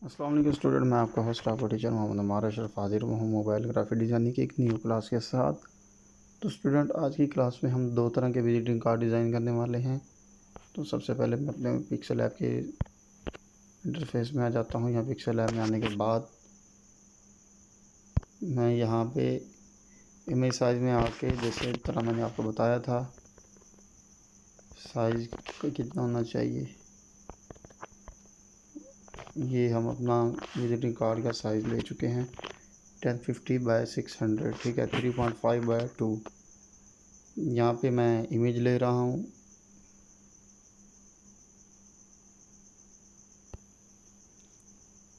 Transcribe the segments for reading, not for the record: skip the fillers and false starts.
अस्सलाम वालेकुम स्टूडेंट, मैं आपका होस्ट आपका टीचर मोहम्मद अमार अशरफ हाजिर हुआ हूँ मोबाइल ग्राफिक डिज़ाइनिंग की एक न्यू क्लास के साथ। तो स्टूडेंट, आज की क्लास में हम दो तरह के विजिटिंग कार्ड डिज़ाइन करने वाले हैं। तो सबसे पहले मैं अपने पिक्सल ऐप के इंटरफेस में आ जाता हूँ। यहाँ पिक्सल ऐप में आने के बाद मैं यहाँ पे इमेज साइज़ में आके, जैसे तरह मैंने आपको बताया था, साइज़ कितना होना चाहिए, ये हम अपना विजिटिंग कार्ड का साइज़ ले चुके हैं 1050 बाय 600, ठीक है, 3.5 बाय 2। यहाँ पे मैं इमेज ले रहा हूँ।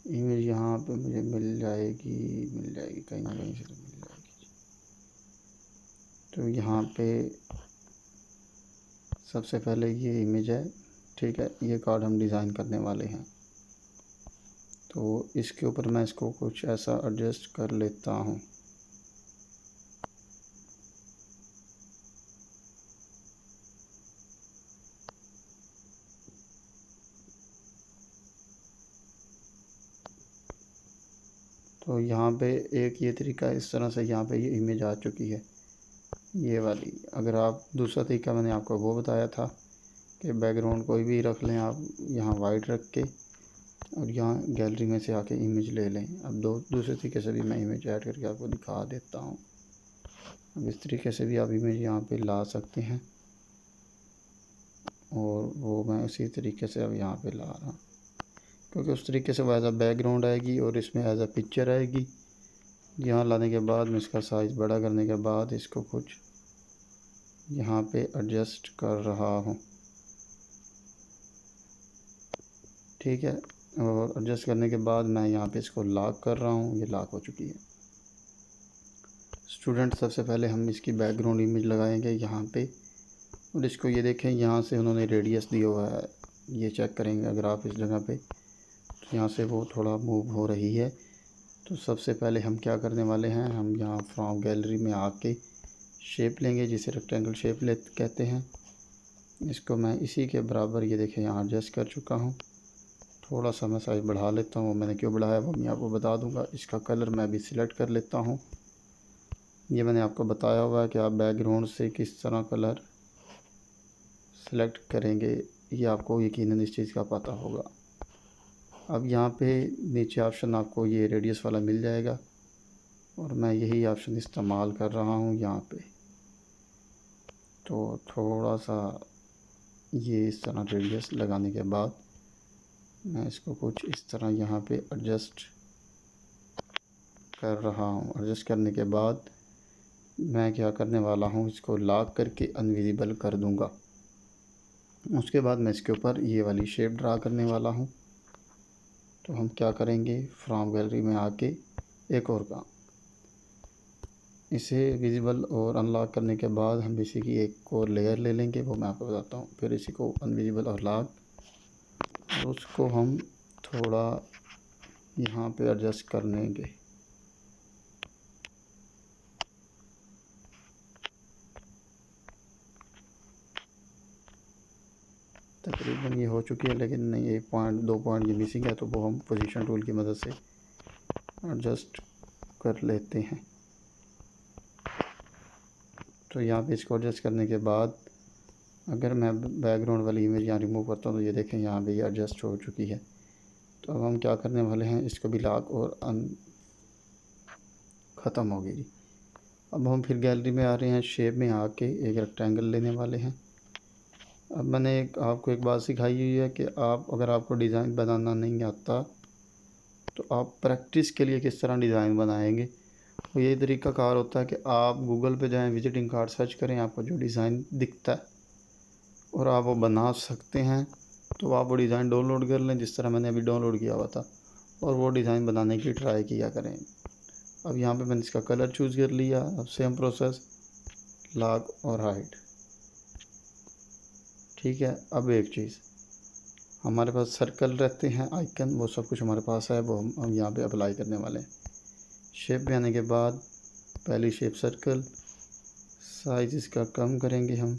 इमेज यहाँ पे मुझे मिल जाएगी कहीं ना कहीं से तो मिल जाएगी। तो यहाँ पे सबसे पहले ये इमेज है, ठीक है, ये कार्ड हम डिज़ाइन करने वाले हैं। तो इसके ऊपर मैं इसको कुछ ऐसा एडजस्ट कर लेता हूँ। तो यहाँ पे एक ये तरीका, इस तरह से यहाँ पे ये इमेज आ चुकी है, ये वाली। अगर आप दूसरा तरीका मैंने आपको वो बताया था कि बैकग्राउंड कोई भी रख लें आप, यहाँ वाइट रख के, और यहाँ गैलरी में से आके इमेज ले लें। अब दूसरे तरीके से भी मैं इमेज ऐड करके आपको दिखा देता हूँ। अब इस तरीके से भी आप इमेज यहाँ पे ला सकते हैं, और वो मैं उसी तरीके से अब यहाँ पे ला रहा हूँ, क्योंकि उस तरीके से वो एज अ बैकग्राउंड आएगी और इसमें एज अ पिक्चर आएगी। यहाँ लाने के बाद मैं इसका साइज़ बड़ा करने के बाद इसको कुछ यहाँ पे एडजस्ट कर रहा हूँ, ठीक है। और एडजस्ट करने के बाद मैं यहाँ पे इसको लॉक कर रहा हूँ, ये लॉक हो चुकी है। स्टूडेंट, सबसे पहले हम इसकी बैकग्राउंड इमेज लगाएंगे यहाँ पे, और इसको ये देखें, यहाँ से उन्होंने रेडियस दिया हुआ है, ये चेक करेंगे अगर आप इस जगह पे, तो यहाँ से वो थोड़ा मूव हो रही है। तो सबसे पहले हम क्या करने वाले हैं, हम यहाँ फ्रॉम गैलरी में आके शेप लेंगे, जिसे रेक्टेंगल शेप कहते हैं। इसको मैं इसी के बराबर, ये देखें, यहाँ एडजस्ट कर चुका हूँ। थोड़ा सा मैं साइज़ बढ़ा लेता हूँ, मैंने क्यों बढ़ाया वो मैं आपको बता दूँगा। इसका कलर मैं भी सिलेक्ट कर लेता हूँ। ये मैंने आपको बताया हुआ है कि आप बैकग्राउंड से किस तरह कलर सेलेक्ट करेंगे, ये आपको यकीनन इस चीज़ का पता होगा। अब यहाँ पे नीचे ऑप्शन आपको ये रेडियस वाला मिल जाएगा, और मैं यही ऑप्शन इस्तेमाल कर रहा हूँ यहाँ पे। तो थोड़ा सा ये इस तरह रेडियस लगाने के बाद मैं इसको कुछ इस तरह यहाँ पे एडजस्ट कर रहा हूँ। एडजस्ट करने के बाद मैं क्या करने वाला हूँ, इसको लॉक करके अनविजिबल कर दूँगा। उसके बाद मैं इसके ऊपर ये वाली शेप ड्रा करने वाला हूँ। तो हम क्या करेंगे, फ्रॉम गैलरी में आके एक और काम, इसे विजिबल और अनलॉक करने के बाद हम इसी की एक और लेयर ले लेंगे, वो मैं आपको बताता हूँ। फिर इसी को अनविजिबल और लॉक, और उसको हम थोड़ा यहाँ पे एडजस्ट कर लेंगे। तकरीबन ये हो चुकी है, लेकिन नहीं, एक पॉइंट 2 पॉइंट ये मिसिंग है, तो वो हम पोजीशन टूल की मदद से एडजस्ट कर लेते हैं। तो यहाँ पे इसको एडजस्ट करने के बाद अगर मैं बैकग्राउंड वाली इमेज यहाँ रिमूव करता हूँ, तो ये देखें यहाँ पे ये एडजस्ट हो चुकी है। तो अब हम क्या करने वाले हैं, इसको भी लॉक और ख़त्म हो गई। अब हम फिर गैलरी में आ रहे हैं, शेप में आके एक रेक्टेंगल लेने वाले हैं। अब मैंने आपको एक बात सिखाई हुई है कि आप, अगर आपको डिज़ाइन बनाना नहीं आता, तो आप प्रैक्टिस के लिए किस तरह डिज़ाइन बनाएंगे। और यही तरीका कार होता है कि आप गूगल पे जाएं, विजिटिंग कार्ड सर्च करें, आपको जो डिज़ाइन दिखता है और आप वो बना सकते हैं, तो आप वो डिज़ाइन डाउनलोड कर लें, जिस तरह मैंने अभी डाउनलोड किया हुआ था, और वो डिज़ाइन बनाने की ट्राई किया करें। अब यहाँ पे मैंने इसका कलर चूज़ कर लिया। अब सेम प्रोसेस, लॉक और हाइड, ठीक है। अब एक चीज़, हमारे पास सर्कल रहते हैं, आइकन, वो सब कुछ हमारे पास है, वो हम यहाँ पे अप्लाई करने वाले हैं। शेप में आने के बाद पहली शेप सर्कल, साइज़ इसका कम करेंगे हम।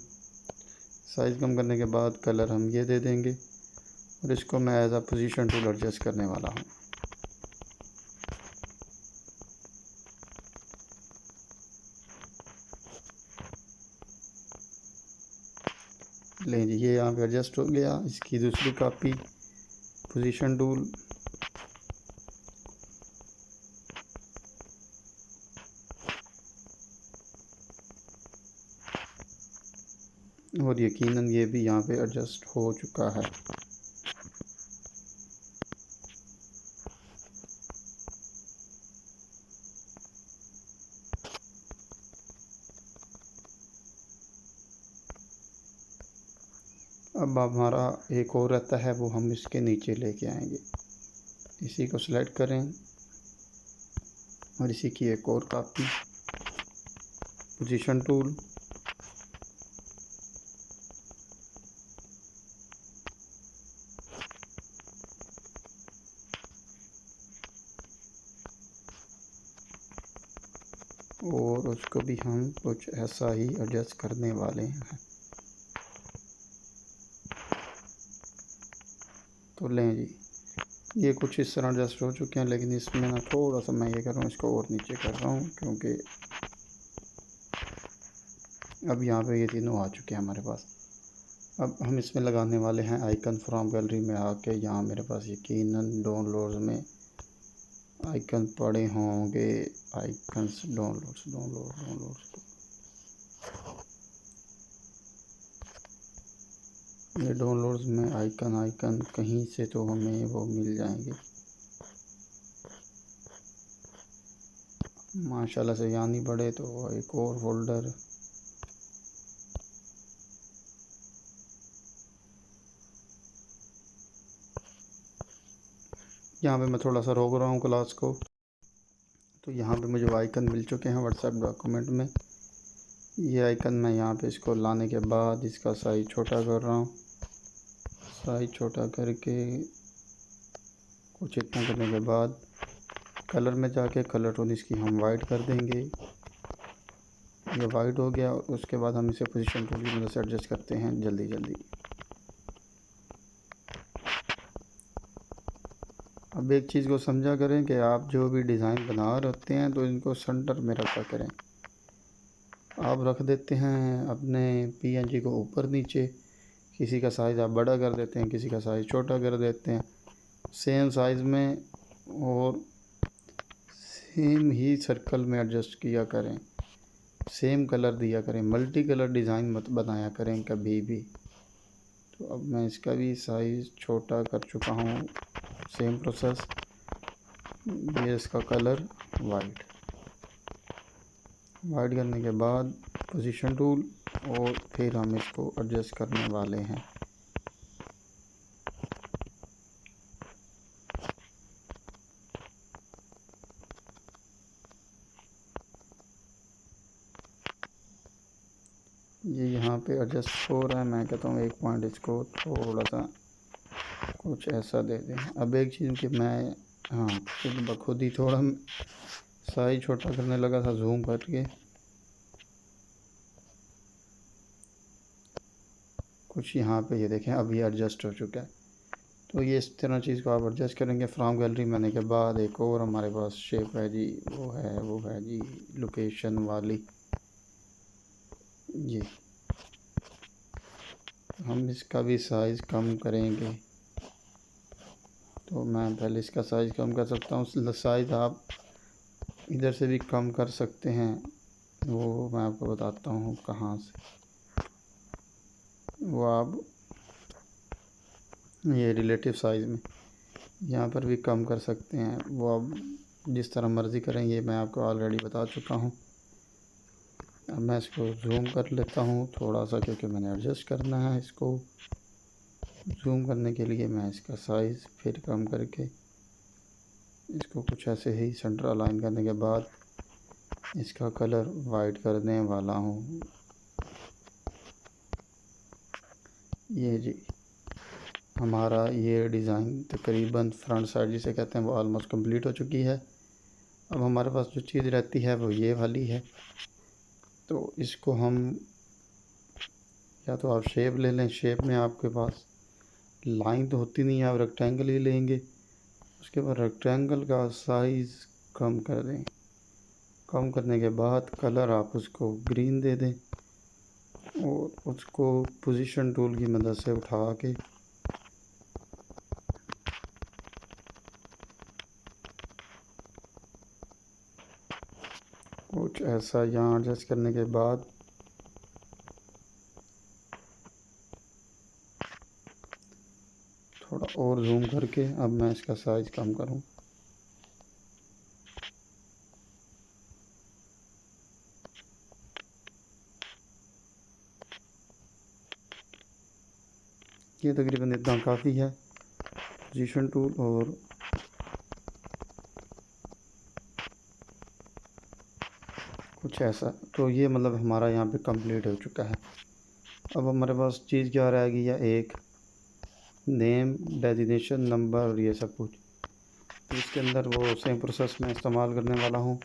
साइज़ कम करने के बाद कलर हम ये दे देंगे, और इसको मैं as a position tool adjust करने वाला हूँ। लें जी, ये यहाँ पे एडजस्ट हो गया। इसकी दूसरी कॉपी, पोजीशन टूल, और यकीनन ये भी यहाँ पे एडजस्ट हो चुका है। अब हमारा एक और रहता है, वो हम इसके नीचे लेके आएंगे। इसी को सिलेक्ट करें और इसी की एक और कॉपी, पोजीशन टूल, और उसको भी हम कुछ ऐसा ही एडजस्ट करने वाले हैं। तो लें जी, ये कुछ इस तरह एडजस्ट हो चुके हैं, लेकिन इसमें ना थोड़ा सा मैं ये कर रहा हूँ, इसको और नीचे कर रहा हूँ, क्योंकि अब यहाँ पे ये तीनों आ चुके हैं हमारे पास। अब हम इसमें लगाने वाले हैं आइकन। फ्रॉम गैलरी में आके यहाँ मेरे पास यकीनन डाउनलोड्स में आइकन पड़े होंगे। Icons, downloads. ये डाउनलोड्स में आइकन कहीं से तो हमें वो मिल जाएंगे माशाल्लाह से। यहाँ नहीं पड़े तो एक और फोल्डर, यहाँ पे मैं थोड़ा सा रोक रहा हूँ क्लास को। तो यहाँ पे मुझे आइकन मिल चुके हैं व्हाट्सएप डॉक्यूमेंट में। ये आइकन मैं यहाँ पे इसको लाने के बाद इसका साइज़ छोटा कर रहा हूँ। साइज़ छोटा करके कुछ इतना करने के बाद कलर में जाके कलर टोन इसकी हम वाइट कर देंगे। ये वाइट हो गया। उसके बाद हम इसे पोजीशन टूल की मदद से एडजस्ट करते हैं जल्दी। अब एक चीज़ को समझा करें कि आप जो भी डिज़ाइन बना रहे होते हैं तो इनको सेंटर में रखा करें। आप रख देते हैं अपने PNG को ऊपर नीचे, किसी का साइज़ आप बड़ा कर देते हैं, किसी का साइज़ छोटा कर देते हैं, सेम साइज़ में और सेम ही सर्कल में एडजस्ट किया करें, सेम कलर दिया करें, मल्टी कलर डिज़ाइन मत बनाया करें कभी भी। तो अब मैं इसका भी साइज़ छोटा कर चुका हूँ, सेम प्रोसेस। ये इसका कलर वाइट करने के बाद पोजीशन टूल, और फिर हम इसको एडजस्ट करने वाले हैं। ये यहाँ पे एडजस्ट हो रहा है। मैं कहता हूँ एक पॉइंट इसको थोड़ा सा कुछ ऐसा दे दें। अब एक चीज़ कि मैं खुद ही थोड़ा साइज छोटा करने लगा था जूम करके, कुछ यहाँ पे ये देखें अभी एडजस्ट हो चुका है। तो ये इस तरह चीज़ को आप एडजस्ट करेंगे। फ्रॉम गैलरी में आने के बाद एक और हमारे पास शेप है जी, वो है जी लोकेशन वाली। ये हम इसका भी साइज़ कम करेंगे। तो मैं पहले इसका साइज़ कम कर सकता हूँ। साइज़ आप इधर से भी कम कर सकते हैं, वो मैं आपको बताता हूँ कहाँ से। वो आप ये रिलेटिव साइज़ में यहाँ पर भी कम कर सकते हैं, वो आप जिस तरह मर्ज़ी करें। ये मैं आपको ऑलरेडी बता चुका हूँ। अब मैं इसको जूम कर लेता हूँ थोड़ा सा, क्योंकि मैंने एडजस्ट करना है इसको। जूम करने के लिए मैं इसका साइज़ फिर कम करके इसको कुछ ऐसे ही सेंटर अलाइन करने के बाद इसका कलर वाइट करने वाला हूँ। ये जी हमारा ये डिज़ाइन तकरीबन फ्रंट साइड जिसे कहते हैं वो ऑलमोस्ट कंप्लीट हो चुकी है। अब हमारे पास जो चीज़ रहती है वो ये वाली है। तो इसको हम या तो आप शेप ले लें। शेप में आपके पास लाइन तो होती नहीं है, आप रेक्टेंगल ही लेंगे। उसके बाद रेक्टेंगल का साइज़ कम कर दें। कम करने के बाद कलर आप उसको ग्रीन दे दें। और उसको पोजीशन टूल की मदद से उठा के कुछ ऐसा यहाँ एडजस्ट करने के बाद थोड़ा और जूम करके अब मैं इसका साइज़ कम करूँ। ये तकरीबन इतना काफ़ी है। पोजीशन टूल और कुछ ऐसा, तो ये मतलब हमारा यहाँ पे कंप्लीट हो चुका है। अब हमारे पास चीज़ क्या रह गई है, एक नेम, डेजिग्नेशन, नंबर और ये सब कुछ। इसके अंदर वो सेम प्रोसेस में इस्तेमाल करने वाला हूँ।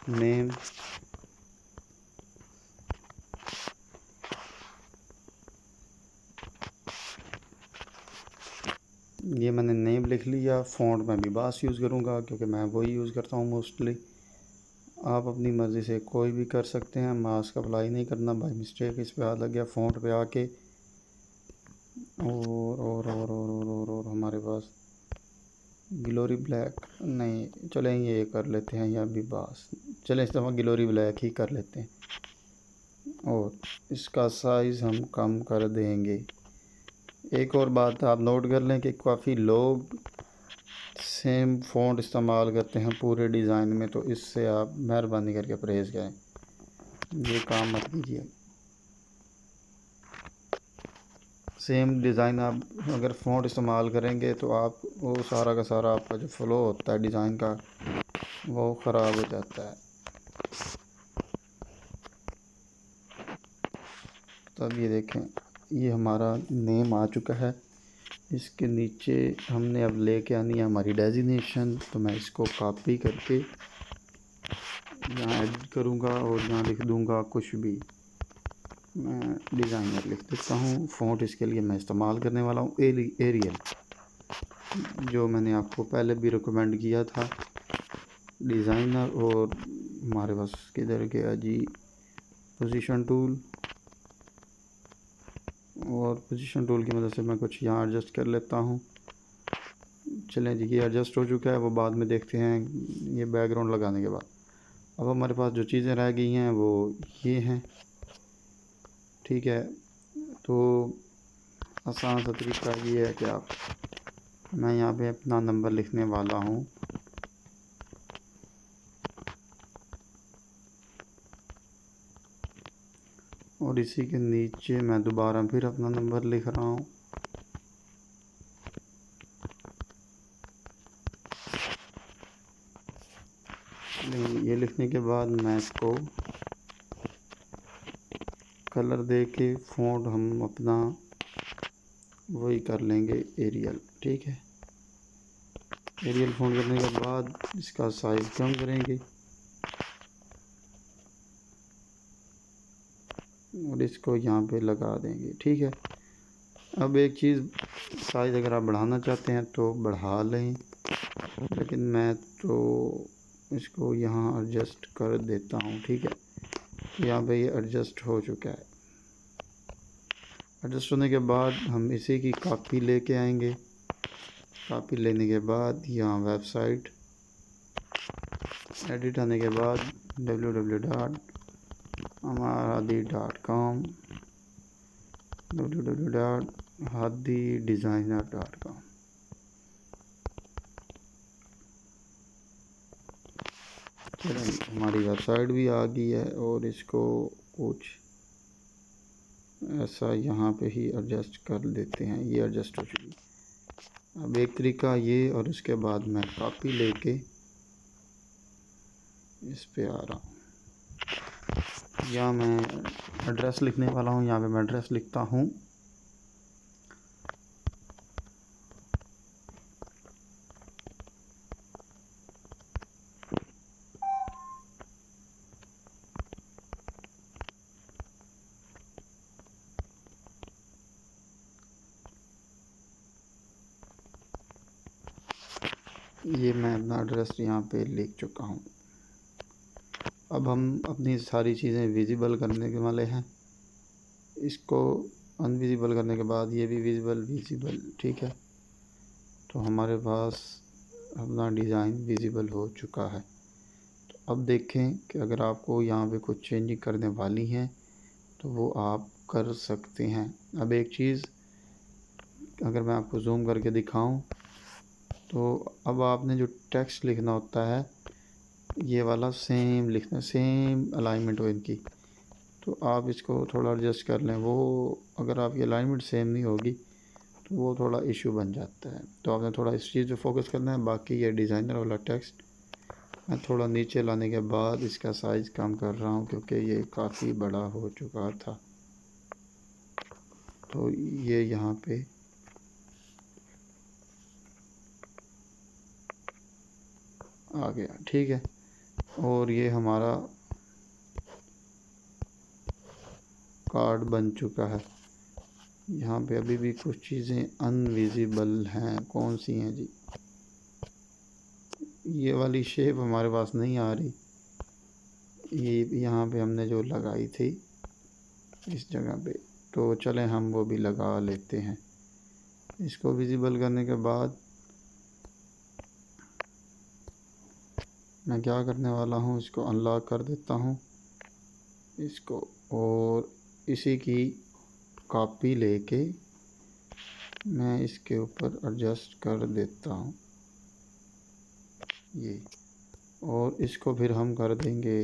नेम, ये मैंने नेम लिख लिया। फ़ॉन्ट मैं भी बास यूज़ करूँगा क्योंकि मैं वही यूज़ करता हूँ मोस्टली। आप अपनी मर्ज़ी से कोई भी कर सकते हैं, मास्क अप्लाई नहीं करना। बाय मिस्टेक इस पे हाथ लग गया फ़ॉन्ट पे आके। और हमारे पास ग्लोरी ब्लैक नहीं, चलें ये कर लेते हैं, या भी बास चलें, इस दफ़ा ग्लोरी ब्लैक ही कर लेते हैं। और इसका साइज़ हम कम कर देंगे। एक और बात आप नोट कर लें कि काफ़ी लोग सेम फ़ॉन्ट इस्तेमाल करते हैं पूरे डिज़ाइन में, तो इससे आप मेहरबानी करके परहेज़ करें, ये काम मत कीजिए। सेम डिज़ाइन आप अगर फ़ॉन्ट इस्तेमाल करेंगे तो आप वो सारा का सारा आपका जो फ़्लो होता है डिज़ाइन का वो ख़राब हो जाता है। तब ये देखें, ये हमारा नेम आ चुका है। इसके नीचे हमने अब लेके आनी है हमारी डेजिग्नेशन। तो मैं इसको कॉपी करके यहाँ ऐड करूँगा और यहाँ लिख दूँगा कुछ भी, मैं डिज़ाइनर लिख देता हूँ। फ़ॉन्ट इसके लिए मैं इस्तेमाल करने वाला हूँ एरियल, जो मैंने आपको पहले भी रिकमेंड किया था, डिज़ाइनर। और हमारे पास किधर गया जी, पोजीशन टूल। और पोजीशन टूल की मदद से मैं कुछ यहाँ एडजस्ट कर लेता हूँ। चलें जी, ये एडजस्ट हो चुका है, वो बाद में देखते हैं ये बैकग्राउंड लगाने के बाद। अब हमारे पास जो चीज़ें रह गई हैं वो ये हैं, ठीक है। तो आसान सा तरीका ये है कि मैं यहाँ पे अपना नंबर लिखने वाला हूँ। और इसी के नीचे मैं दोबारा फिर अपना नंबर लिख रहा हूँ। ये लिखने के बाद मैं इसको कलर दे के फ़ॉन्ट हम अपना वही कर लेंगे एरियल, ठीक है। एरियल फ़ॉन्ट करने के बाद इसका साइज़ कम करेंगे और इसको यहाँ पे लगा देंगे, ठीक है। अब एक चीज़, साइज़ अगर आप बढ़ाना चाहते हैं तो बढ़ा लें, लेकिन मैं तो इसको यहाँ एडजस्ट कर देता हूँ, ठीक है। यहाँ पे ये एडजस्ट हो चुका है। एडजस्ट होने के बाद हम इसी की कॉपी लेके आएंगे। कॉपी लेने के बाद यहाँ वेबसाइट एडिट आने के बाद www.amarhadi.com, www.hadidesigner.com। चलिए हमारी वेबसाइट भी आ गई है और इसको कुछ ऐसा यहाँ पे ही एडजस्ट कर देते हैं। ये एडजस्ट हो चुकी। अब एक तरीका ये, और उसके बाद मैं कॉपी लेके इस पे आ रहा हूँ। यहाँ मैं एड्रेस लिखने वाला हूँ, यहाँ पे मैं एड्रेस लिखता हूँ। ये मैं अपना एड्रेस यहाँ पे लिख चुका हूँ। अब हम अपनी सारी चीज़ें विजिबल करने के वाले हैं। इसको अनविजिबल करने के बाद ये भी विजिबल, ठीक है। तो हमारे पास अपना डिज़ाइन विजिबल हो चुका है। तो अब देखें कि अगर आपको यहाँ पे कुछ चेंजिंग करने वाली हैं तो वो आप कर सकते हैं। अब एक चीज़ अगर मैं आपको जूम करके दिखाऊं तो अब आपने जो टेक्स्ट लिखना होता है ये वाला सेम लिखना, सेम अलाइनमेंट हो इनकी, तो आप इसको थोड़ा एडजस्ट कर लें। वो अगर आपकी अलाइनमेंट सेम नहीं होगी तो वो थोड़ा इशू बन जाता है। तो आपने थोड़ा इस चीज़ पे फोकस करना है। बाकी ये डिज़ाइनर वाला टेक्स्ट मैं थोड़ा नीचे लाने के बाद इसका साइज़ कम कर रहा हूँ क्योंकि ये काफ़ी बड़ा हो चुका था। तो ये यहाँ पे आ गया, ठीक है। और ये हमारा कार्ड बन चुका है। यहाँ पे अभी भी कुछ चीज़ें अनविजिबल हैं। कौन सी हैं जी? ये वाली शेप हमारे पास नहीं आ रही। ये यहाँ पे हमने जो लगाई थी इस जगह पे, तो चलें हम वो भी लगा लेते हैं। इसको विजिबल करने के बाद मैं क्या करने वाला हूँ, इसको अनलॉक कर देता हूँ इसको, और इसी की कॉपी लेके मैं इसके ऊपर एडजस्ट कर देता हूँ ये, और इसको फिर हम कर देंगे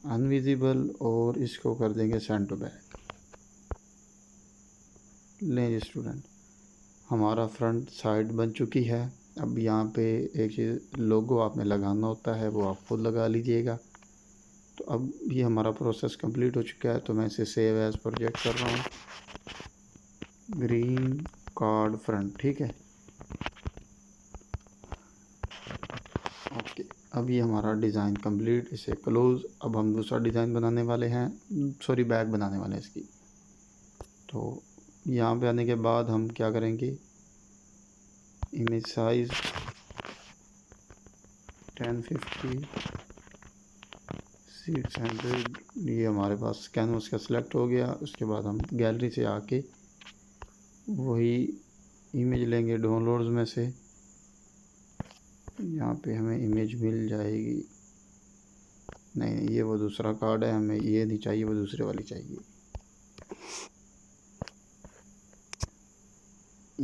अनविजिबल और इसको कर देंगे सेंड टू बैक। लें जी स्टूडेंट, हमारा फ्रंट साइड बन चुकी है। अब यहाँ पे एक चीज़ लोगो आपने लगाना होता है, वो आप खुद लगा लीजिएगा। तो अब ये हमारा प्रोसेस कंप्लीट हो चुका है। तो मैं इसे सेव एज प्रोजेक्ट कर रहा हूँ, ग्रीन कार्ड फ्रंट, ठीक है। ओके, अब ये हमारा डिज़ाइन कंप्लीट, इसे क्लोज। अब हम दूसरा डिज़ाइन बनाने वाले हैं, सॉरी बैक बनाने वाले हैं इसकी। तो यहाँ पे आने के बाद हम क्या करेंगे, इमेज साइज 1050 600, ये हमारे पास कैनवस का सिलेक्ट हो गया। उसके बाद हम गैलरी से आके वही इमेज लेंगे डाउनलोड्स में से। यहाँ पे हमें इमेज मिल जाएगी, नहीं ये वो दूसरा कार्ड है, हमें ये नहीं चाहिए, वो दूसरे वाली चाहिए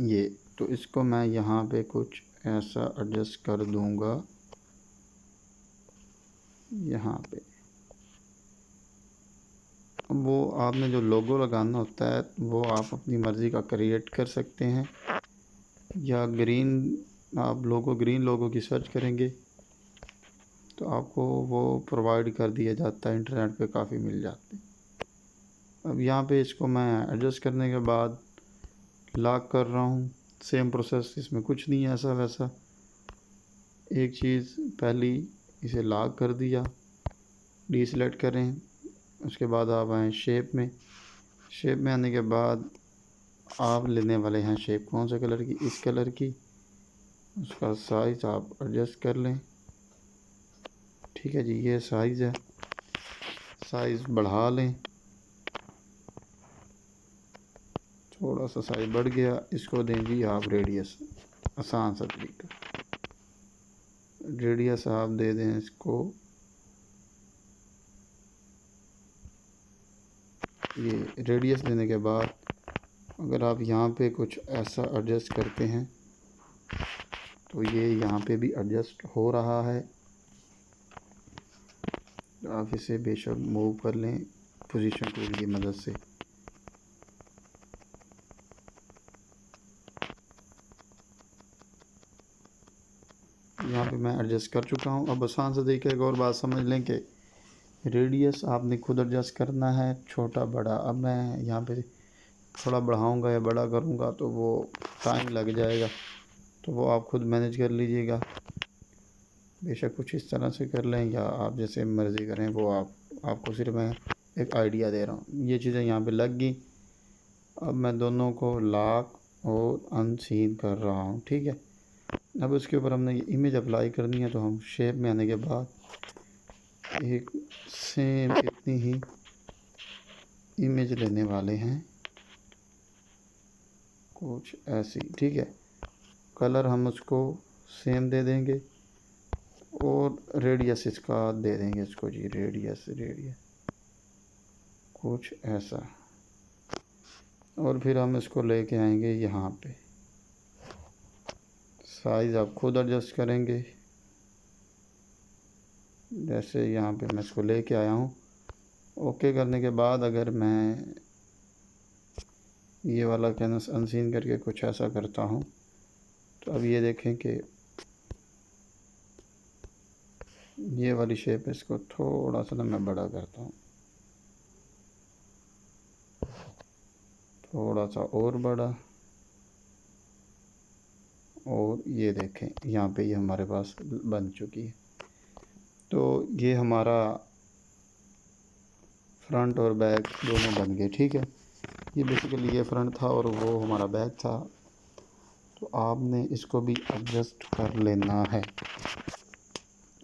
ये। तो इसको मैं यहाँ पे कुछ ऐसा एडजस्ट कर दूँगा यहाँ पे। वो आपने जो लोगो लगाना होता है वो आप अपनी मर्ज़ी का क्रिएट कर सकते हैं, या ग्रीन, आप लोगो ग्रीन लोगो की सर्च करेंगे तो आपको वो प्रोवाइड कर दिया जाता है, इंटरनेट पे काफ़ी मिल जाते हैं। अब यहाँ पे इसको मैं एडजस्ट करने के बाद लॉक कर रहा हूँ। सेम प्रोसेस, इसमें कुछ नहीं है ऐसा वैसा। एक चीज़ पहली, इसे लॉक कर दिया, डीसेलेक्ट करें। उसके बाद आप आएँ शेप में। शेप में आने के बाद आप लेने वाले हैं शेप कौन से कलर की, इस कलर की। उसका साइज़ आप एडजस्ट कर लें, ठीक है जी। ये साइज़ है, साइज़ बढ़ा लें, थोड़ा सा साइज़ बढ़ गया। इसको दें जी आप रेडियस, आसान सा तरीका, रेडियस आप दे दें इसको, ये रेडियस देने के बाद अगर आप यहाँ पे कुछ ऐसा एडजस्ट करते हैं तो ये यहाँ पे भी एडजस्ट हो रहा है। आप इसे बेशक मूव कर लें पोजीशन टूल की मदद से। यहाँ पे मैं एडजस्ट कर चुका हूँ। अब आसान से देखिए, एक और बात समझ लें कि रेडियस आपने खुद एडजस्ट करना है, छोटा बड़ा। अब मैं यहाँ पे थोड़ा बढ़ाऊँगा या बड़ा करूँगा तो वो टाइम लग जाएगा, तो वो आप खुद मैनेज कर लीजिएगा। बेशक कुछ इस तरह से कर लें या आप जैसे मर्ज़ी करें, वो आपको सिर्फ मैं एक आइडिया दे रहा हूँ। ये चीज़ें यहाँ पे लग गई। अब मैं दोनों को लॉक और अनसीन कर रहा हूँ, ठीक है। अब उसके ऊपर हमने ये इमेज अप्लाई करनी है। तो हम शेप में आने के बाद एक सेम इतनी ही इमेज लेने वाले हैं कुछ ऐसी, ठीक है। कलर हम उसको सेम दे देंगे और रेडियस इसका दे देंगे इसको जी, रेडियस कुछ ऐसा। और फिर हम इसको लेके आएंगे यहाँ पे, साइज़ आप खुद एडजस्ट करेंगे। जैसे यहाँ पे मैं इसको लेके आया हूँ, ओके करने के बाद अगर मैं ये वाला कैनवस अनसीन करके कुछ ऐसा करता हूँ, तो अब ये देखें कि ये वाली शेप है, इसको थोड़ा सा ना मैं बड़ा करता हूँ, थोड़ा सा और बड़ा। और ये देखें यहाँ पे ये हमारे पास बन चुकी है। तो ये हमारा फ्रंट और बैक दोनों बन गए, ठीक है। ये बेसिकली ये फ्रंट था और वो हमारा बैक था, तो आपने इसको भी एडजस्ट कर लेना है।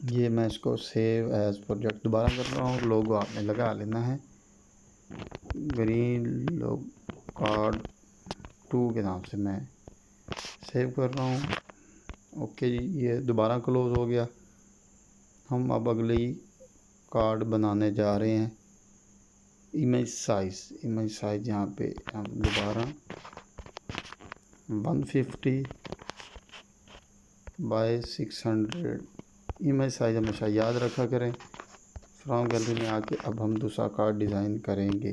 ये मैं इसको सेव एज प्रोजेक्ट दोबारा कर रहा हूँ। लोगो आपने लगा लेना है, ग्रीन लोग कार्ड 2 के नाम से मैं सेव कर रहा हूँ। ओके जी, ये दोबारा क्लोज हो गया। हम अब अगली कार्ड बनाने जा रहे हैं। इमेज साइज़ यहाँ पे हम दोबारा 150 बाय 600 इमेज साइज़ हमेशा याद रखा करें। फ्रॉम गैलरी में आके अब हम दूसरा कार्ड डिज़ाइन करेंगे।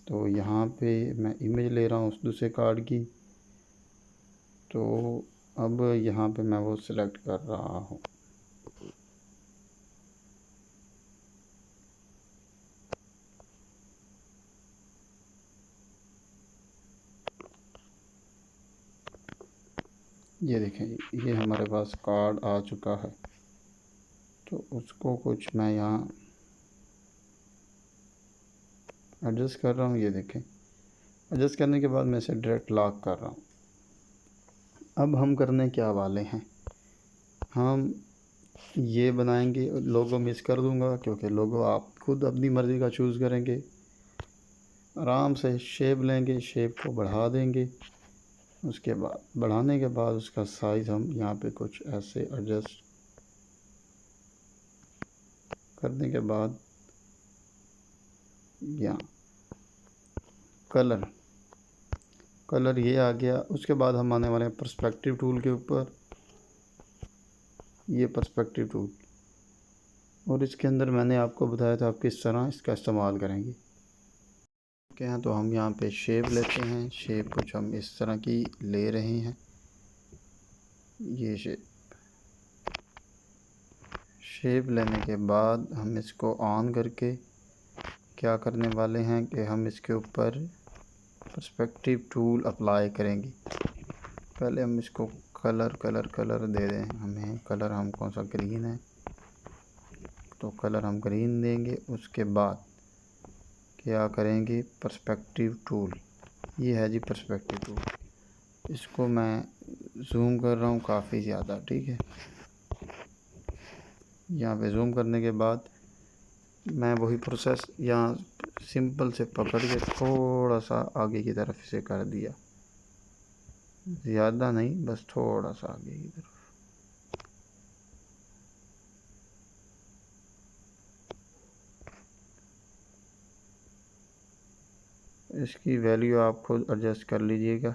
तो यहाँ पे मैं इमेज ले रहा हूँ उस दूसरे कार्ड की, तो अब यहाँ पे मैं वो सिलेक्ट कर रहा हूँ। ये देखें, ये हमारे पास कार्ड आ चुका है। तो उसको कुछ मैं यहाँ एडजस्ट कर रहा हूँ। ये देखें, एडजस्ट करने के बाद मैं इसे डायरेक्ट लॉक कर रहा हूँ। अब हम करने क्या वाले हैं, हम ये बनाएंगे। लोगो मिस कर दूंगा क्योंकि लोगो आप खुद अपनी मर्ज़ी का चूज़ करेंगे। आराम से शेप लेंगे, शेप को बढ़ा देंगे। उसके बाद बढ़ाने के बाद उसका साइज़ हम यहाँ पे कुछ ऐसे एडजस्ट करने के बाद यहाँ कलर ये आ गया। उसके बाद हम आने वाले हैं पर्सपेक्टिव टूल के ऊपर। ये पर्सपेक्टिव टूल, और इसके अंदर मैंने आपको बताया था आप किस तरह इसका इस्तेमाल करेंगे। क्या है, तो हम यहाँ पे शेप लेते हैं। शेप कुछ हम इस तरह की ले रहे हैं। ये शेप लेने के बाद हम इसको ऑन करके क्या करने वाले हैं कि हम इसके ऊपर पर्सपेक्टिव टूल अप्लाई करेंगे। पहले हम इसको कलर दे दें। हमें कलर हम कौन सा, ग्रीन है, तो कलर हम ग्रीन देंगे। उसके बाद क्या करेंगे, पर्सपेक्टिव टूल, ये है जी पर्सपेक्टिव टूल। इसको मैं जूम कर रहा हूँ काफ़ी ज़्यादा, ठीक है। यहाँ पे जूम करने के बाद मैं वही प्रोसेस यहाँ सिंपल से पकड़ के थोड़ा सा आगे की तरफ इसे कर दिया, ज़्यादा नहीं, बस थोड़ा सा आगे की तरफ। इसकी वैल्यू आप खुद एडजस्ट कर लीजिएगा।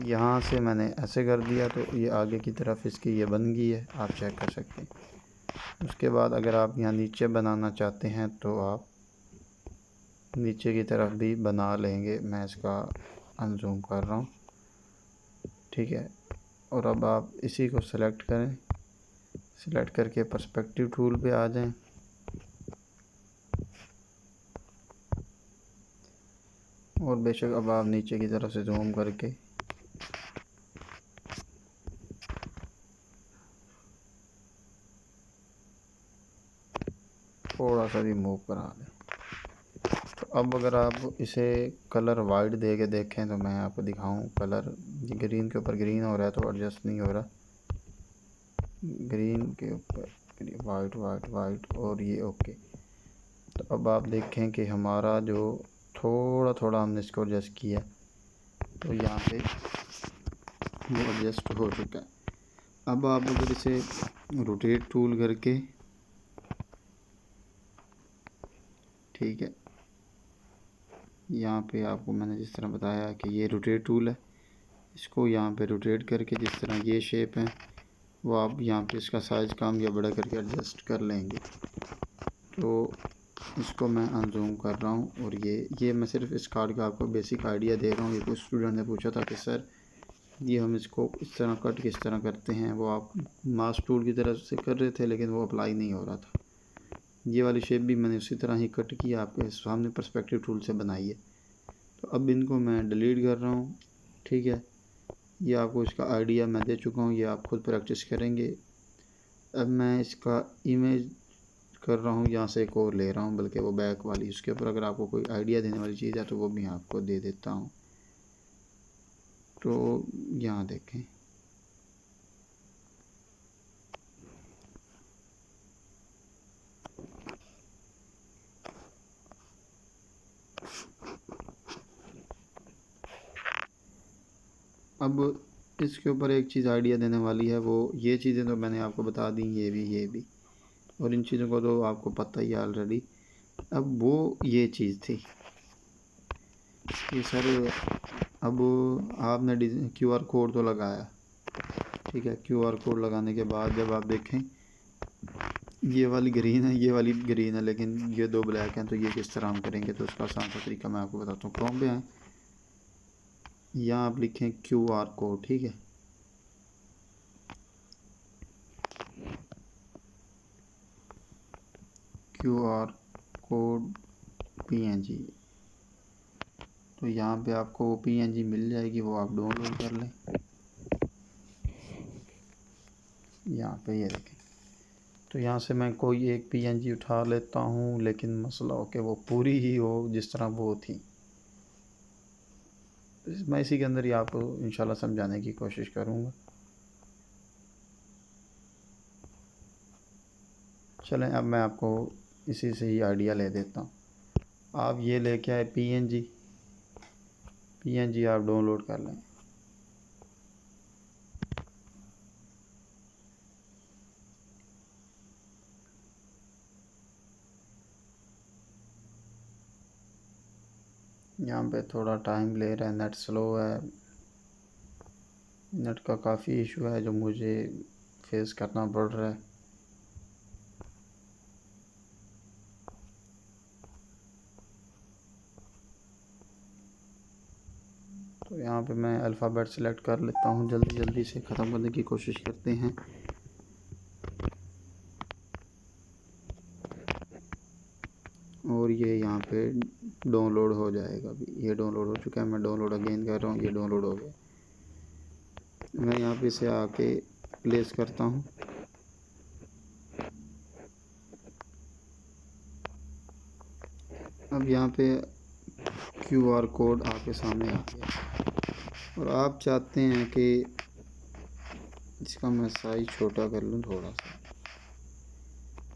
यहाँ से मैंने ऐसे कर दिया तो ये आगे की तरफ इसकी ये बन गई है, आप चेक कर सकते हैं। उसके बाद अगर आप यहाँ नीचे बनाना चाहते हैं तो आप नीचे की तरफ भी बना लेंगे। मैं इसका अनजूम कर रहा हूँ, ठीक है। और अब आप इसी को सिलेक्ट करें, सिलेक्ट करके पर्सपेक्टिव टूल पे आ जाएं। और बेशक अब आप नीचे की तरफ से जूम करके थोड़ा सा भी मूव करा दें। तो अब अगर आप इसे कलर वाइट दे के देखें तो मैं आपको दिखाऊं, कलर ग्रीन के ऊपर ग्रीन हो रहा है तो एडजस्ट नहीं हो रहा। ग्रीन के ऊपर वाइट वाइट वाइट, और ये ओके। तो अब आप देखें कि हमारा जो थोड़ा थोड़ा हमने इसको एडजस्ट किया तो यहाँ पे वो एडजस्ट हो चुका है। अब आप अगर इसे रोटेट टूल करके, ठीक है, यहाँ पे आपको मैंने जिस तरह बताया कि ये रोटेट टूल है, इसको यहाँ पे रोटेट करके जिस तरह ये शेप है वो आप यहाँ पे इसका साइज़ कम या बड़ा करके एडजस्ट कर लेंगे। तो इसको मैं अनजूम कर रहा हूँ और ये मैं सिर्फ इस कार्ड का आपको बेसिक आइडिया दे रहा हूँ। ये कुछ स्टूडेंट ने पूछा था कि सर ये हम इसको इस तरह कट किस तरह करते हैं, वो आप मास्क टूल की तरफ से कर रहे थे लेकिन वो अप्लाई नहीं हो रहा था। ये वाली शेप भी मैंने उसी तरह ही कट किया, आपके सामने पर्सपेक्टिव टूल से बनाई है। तो अब इनको मैं डिलीट कर रहा हूँ, ठीक है। ये आपको इसका आइडिया मैं दे चुका हूँ, ये आप खुद प्रैक्टिस करेंगे। अब मैं इसका इमेज कर रहा हूँ, यहाँ से एक और ले रहा हूँ, बल्कि वो बैक वाली, उसके ऊपर अगर आपको कोई आइडिया देने वाली चीज़ है तो वो भी आपको दे देता हूँ। तो यहाँ देखें, अब इसके ऊपर एक चीज़ आइडिया देने वाली है, वो ये चीज़ें तो मैंने आपको बता दी, ये भी और इन चीज़ों को तो आपको पता ही है ऑलरेडी। अब वो ये चीज़ थी कि सर अब आपने QR कोड तो लगाया, ठीक है। QR कोड लगाने के बाद जब आप देखें ये वाली ग्रीन है, ये वाली ग्रीन है, लेकिन ये दो ब्लैक हैं, तो ये किस तरह हम करेंगे। तो उसका आसान सा तरीका मैं आपको बताता हूँ। क्रोम पे आए, यहाँ आप लिखें QR कोड, ठीक है। QR कोड PNG, तो यहाँ पे आपको PNG मिल जाएगी, वो आप डाउनलोड कर लें। यहाँ पे ये देखें, तो यहाँ से मैं कोई एक PNG उठा लेता हूँ, लेकिन मसला हो कि वो पूरी ही हो जिस तरह वो थी। मैं इसी के अंदर ही आपको इंशाल्लाह समझाने की कोशिश करूँगा। चलें, अब मैं आपको इसी से ही आइडिया ले देता हूँ। आप ये लेके आए PNG आप डाउनलोड कर लें। यहाँ पे थोड़ा टाइम ले रहा है, नेट स्लो है, नेट का काफ़ी इशू है जो मुझे फेस करना पड़ रहा है। तो यहाँ पे मैं अल्फ़ाबेट सेलेक्ट कर लेता हूँ, जल्दी से ख़त्म करने की कोशिश करते हैं। और ये यहाँ पे डाउनलोड हो जाएगा। अभी ये डाउनलोड हो चुका है, मैं डाउनलोड अगेन कर रहा हूँ, ये डाउनलोड हो गया। मैं यहाँ पे से आके प्लेस करता हूँ। अब यहाँ पे QR कोड आपके सामने आ गया और आप चाहते हैं कि इसका मैं साइज छोटा कर लूँ थोड़ा सा।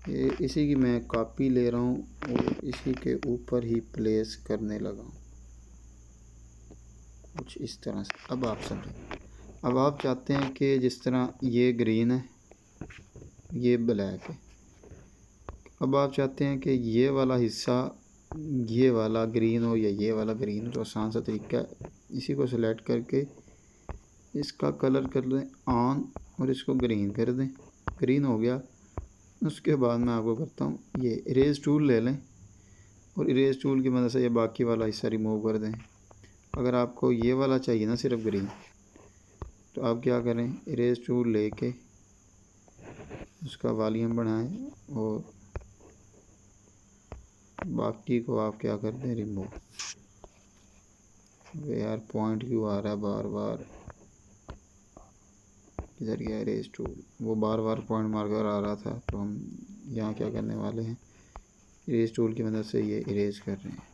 ये इसी की मैं कॉपी ले रहा हूँ और इसी के ऊपर ही प्लेस करने लगा हूँ, कुछ इस तरह से। अब आप समझें, अब आप चाहते हैं कि जिस तरह ये ग्रीन है, ये ब्लैक है, अब आप चाहते हैं कि ये वाला हिस्सा ये वाला ग्रीन हो या ये वाला ग्रीन हो। तो आसान सा तरीका है, इसी को सेलेक्ट करके इसका कलर कर दें ऑन और इसको ग्रीन कर दें। ग्रीन हो गया। उसके बाद मैं आपको करता हूँ, ये इरेज टूल ले लें और इरेज टूल की मदद से ये बाकी वाला हिस्सा रिमूव कर दें। अगर आपको ये वाला चाहिए ना सिर्फ ग्रीन, तो आप क्या करें, इरेज टूल लेके उसका वॉल्यूम बढ़ाएं और बाकी को आप क्या कर दें, रिमूव। यार पॉइंट क्यों आ रहा है बार बार, इधर गया इरेज टूल, वो बार बार पॉइंट मारकर आ रहा था। तो हम यहाँ क्या करने वाले हैं, इरेज टूल की मदद से ये इरेज कर रहे हैं।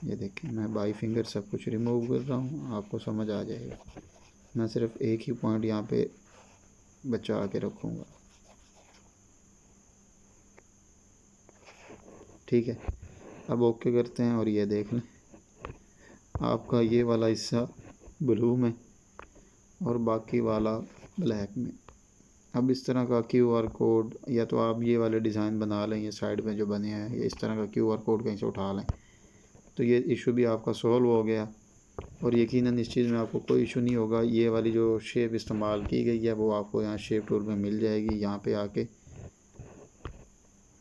ये देखें, मैं बाई फिंगर सब कुछ रिमूव कर रहा हूँ, आपको समझ आ जाएगा। मैं सिर्फ एक ही पॉइंट यहाँ पे बचा के रखूँगा। ठीक है, अब ओके करते हैं और ये देख लें आपका ये वाला हिस्सा ब्लू में और बाकी वाला ब्लैक में। अब इस तरह का QR कोड, या तो आप ये वाले डिज़ाइन बना लें, ये साइड में जो बने हैं, ये इस तरह का QR कोड कहीं से उठा लें, तो ये इशू भी आपका सॉल्व हो गया। और यकीनन इस चीज़ में आपको कोई इशू नहीं होगा। ये वाली जो शेप इस्तेमाल की गई है वो आपको यहाँ शेप टूल में मिल जाएगी। यहाँ पे आके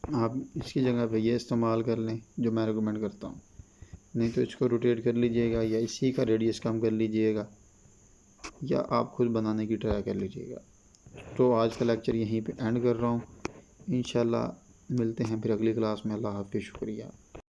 आप इसकी जगह पे ये इस्तेमाल कर लें जो मैं रिकमेंड करता हूँ, नहीं तो इसको रोटेट कर लीजिएगा या इसी का रेडियस कम कर लीजिएगा या आप खुद बनाने की ट्राई कर लीजिएगा। तो आज का लेक्चर यहीं पे एंड कर रहा हूँ। इंशाल्लाह मिलते हैं फिर अगली क्लास में। अल्लाह हाफ़िज़, शुक्रिया।